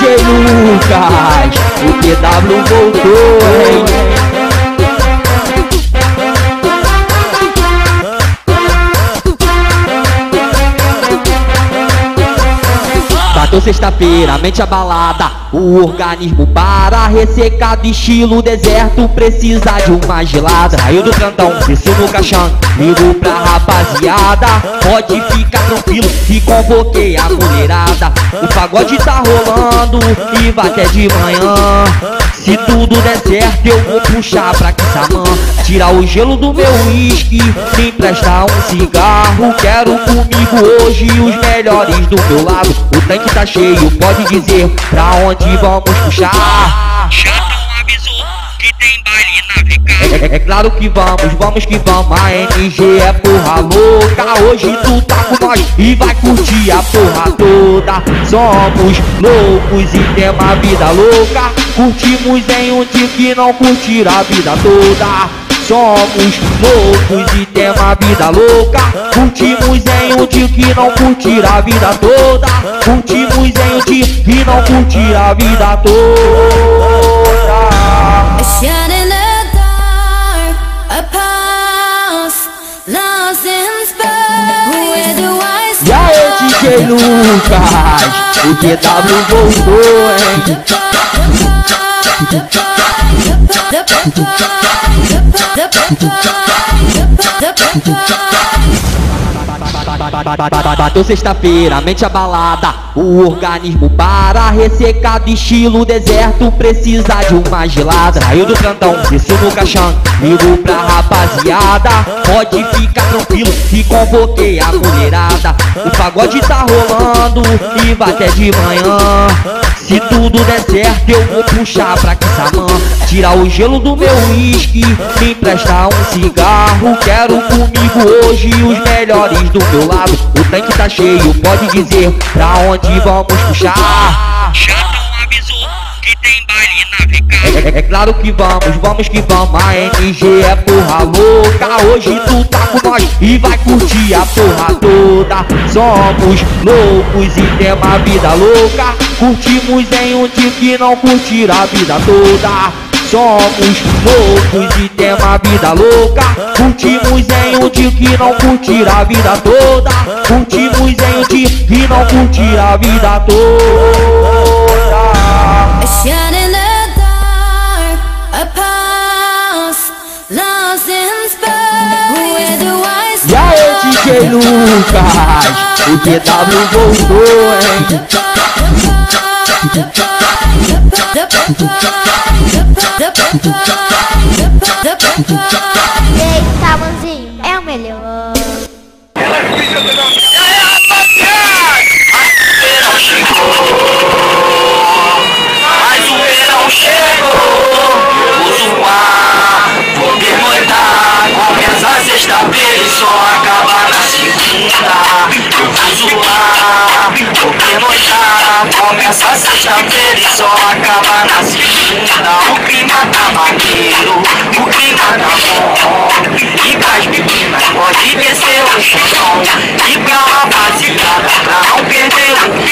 DJ Lucas, o PW voltou, hein? Bateu sexta-feira, mente abalada, o organismo para, ressecado, estilo deserto, precisa de uma gelada. Saiu do plantão, desceu no caixão, ligo pra rapaziada, pode ficar tranquilo que convoquei a mulherada. O pagode tá rolando e vai até de manhã. Se tudo der certo eu vou puxar pra Kissamã, tirar o gelo do meu uísque, me emprestar um cigarro. Quero comigo hoje os melhores do meu lado. O tanque tá cheio, pode dizer pra onde vamos puxar. Chatão avisou que tem baile na VK. É claro que vamos que vamos. A NG é porra louca. Hoje tu tá com nós e vai curtir a porra toda. Somos loucos e temos a vida louca. Curtimos em um dia que não curtir a vida toda. Somos loucos e temos a vida louca. Curtimos em um dia que não curtir a vida toda. Curtimos em um dia que não curtir a vida toda. Shut in the dark, a past, lost in space. Where do I E aí, DJ Lucas, o PW voltou, hein? Bateu sexta-feira, mente abalada, o organismo para, ressecado, estilo deserto, precisa de uma gelada. Saiu do plantão, desceu no caixão, ligo pra rapaziada, pode ficar tranquilo que convoquei a mulherada. O pagode tá rolando e vai até de manhã. Se tudo der certo eu vou puxar pra Kissamã, tirar o gelo do meu uísque, me emprestar um cigarro. Quero comigo hoje os melhores do meu lado. O tanque tá cheio, pode dizer pra onde vamos puxar. Chatão avisou que tem baile na VK. É claro que vamos que vamos. A NG é porra louca. Hoje tu tá com nós e vai curtir a porra toda. Somos loucos e temos a vida louca. Curtimos em um dia que não curtir a vida toda. Somos loucos e temos a vida louca. Curtimos em um dia que não curtir a vida toda. Curtimos em um dia que não curtir a vida toda. shut in the dark, a past, lost in space. Where do I E aí, DJ Lucas, o PW voltou, hein? Ei, Tamanzinho, é o melhor. Mas o verão chegou, o zoar, vou pernoitar. Começa a sexta-feira e só acaba na segunda. Eu vou zoar, vou pernoitar. Começa a sexta-feira e só acaba na segunda. O clima tá maneiro, o clima tá bom. E pras meninas pode descer o chão. E pra rapaziada, pra não perder o